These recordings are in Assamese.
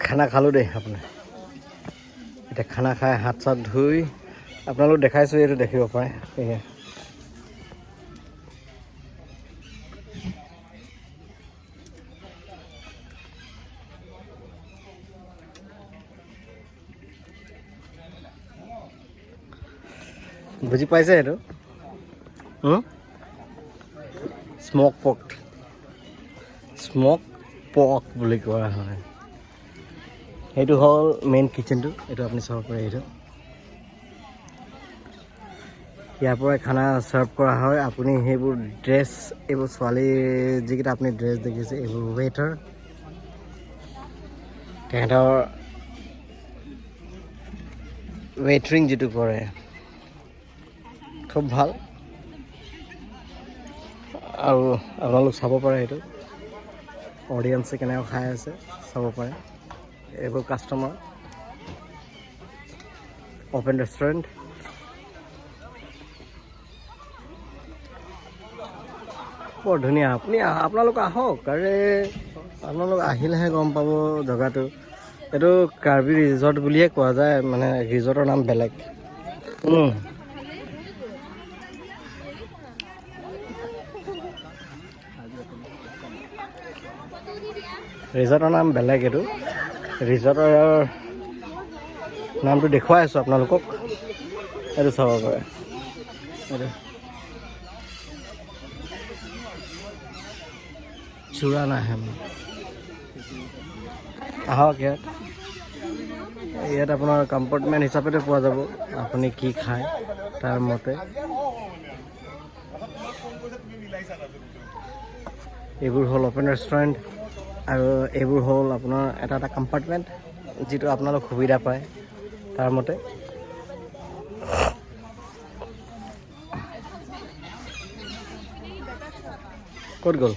খানা খালোঁ দেই আপোনাৰ এতিয়া খানা খাই হাত চাত ধুই আপোনালোক দেখাইছোঁ এইটো দেখিব পাৰে এয়া বুজি পাইছে এইটো স্মক পক বুলি কোৱা হয় এইটো হ'ল মেইন কিটচেনটো এইটো আপুনি চাব পাৰে এইটো ইয়াৰ পৰাই খানা চাৰ্ভ কৰা হয় আপুনি সেইবোৰ ড্ৰেছ এইবোৰ ছোৱালী যিকেইটা আপুনি ড্ৰেছ দেখিছে এইবোৰ ৱেটাৰ তেহেঁতৰ ৱেটাৰিং যিটো কৰে খুব ভাল আৰু আপোনালোক চাব পাৰে সেইটো অডিয়েঞ্চে কেনেকৈ খাই আছে চাব পাৰে এইবোৰ কাষ্টমাৰ অ'পেন ৰেষ্টুৰেণ্ট বৰ ধুনীয়া আপোনালোক আহক আৰে আপোনালোক আহিলেহে গম পাব জেগাটো এইটো কাৰ্বি ৰিজৰ্ট বুলিয়ে কোৱা যায় মানে ৰিজৰ্টৰ নাম বেলেগ ৰিজৰ্টৰ নাম বেলেগ এইটো ৰিজৰ্টৰ নামটো দেখুৱাই আছোঁ আপোনালোকক এইটো চাব পাৰে এইটো চূড়া নাহে আহক ইয়াত আপোনাৰ কম্পাৰ্টমেণ্ট হিচাপতে পোৱা যাব আপুনি কি খায় তাৰ মতে এইবোৰ হ'ল অ'পেন ৰেষ্টুৰেণ্ট আৰু এইবোৰ হ'ল আপোনাৰ এটা এটা কম্পাৰ্টমেণ্ট যিটো আপোনালোক সুবিধা পায় তাৰ মতে ক'ত গ'ল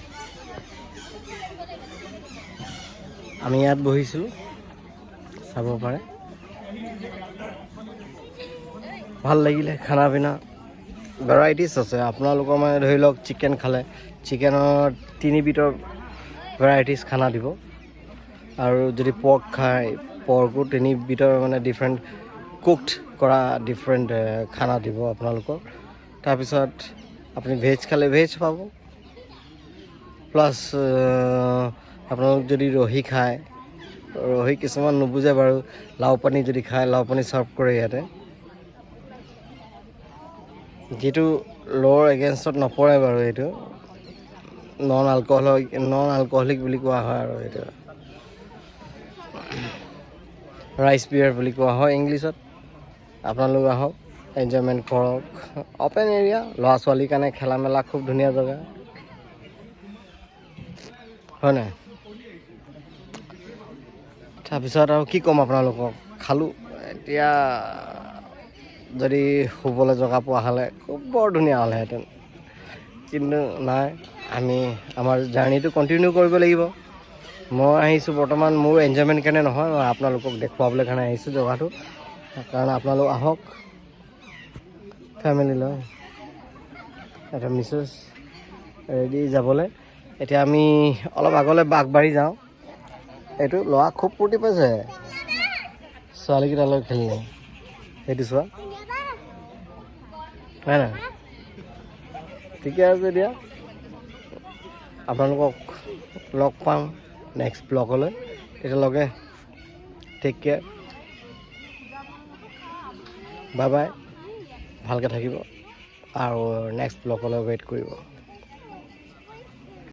আমি ইয়াত বহিছিলোঁ চাব পাৰে ভাল লাগিলে খানা পিনা ভেৰাইটিছ আছে আপোনালোকৰ মানে ধৰি লওক চিকেন খালে চিকেনৰ 3 বিধৰ ভেৰাইটিছ খানা দিব আৰু যদি পৰ্ক খায় পৰ্কো 3 বিধৰ মানে ডিফাৰেণ্ট কুকড কৰা ডিফাৰেণ্ট খানা দিব আপোনালোকৰ তাৰপিছত আপুনি ভেজ খালে ভেজ পাব প্লাছ আপোনালোক যদি ৰহি খায় ৰহি কিছুমান নুবুজে বাৰু লাও পানী যদি খায় লাও পানী চাৰ্ভ কৰে ইয়াতে যিটো ল'ৰ এগেইনষ্টত নপৰে বাৰু এইটো নন আলকহলিক বুলি কোৱা হয় আৰু এইটো ৰাইচ বিয়াৰ বুলি কোৱা হয় ইংলিছত আপোনালোক আহক এনজয়মেণ্ট কৰক অ'পেন এৰিয়া ল'ৰা ছোৱালীৰ কাৰণে খেলা মেলা খুব ধুনীয়া জেগা হয় নাই তাৰপিছত আৰু কি ক'ম আপোনালোকক খালোঁ এতিয়া যদি শুবলৈ জগা পোৱা হ'লে খুব বৰ ধুনীয়া হ'লেহেঁতেন কিন্তু নাই আমি আমাৰ জাৰ্ণিটো কণ্টিনিউ কৰিব লাগিব মই আহিছোঁ বৰ্তমান মোৰ এনজয়মেণ্ট কাৰণে নহয় মই আপোনালোকক দেখুৱাবলৈ কাৰণে আহিছোঁ জেগাটো কাৰণ আপোনালোক আহক ফেমিলি লৈ এটা মিছেছ ৰেডি যাবলৈ এতিয়া আমি অলপ আগলৈ আগবাঢ়ি যাওঁ এইটো ল'ৰা খুব ফূৰ্তি পাইছে ছোৱালীকেইটালৈ খেলি নাই সেইটো চোৱা নাই নাই ঠিকে আছে দিয়া আপোনালোকক লগ পাম নেক্সট ব্লগলৈ তেতিয়ালৈকে টেক কেয়াৰ বাই বাই ভালকৈ থাকিব আৰু নেক্সট ব্লগলৈ ৱেইট কৰিব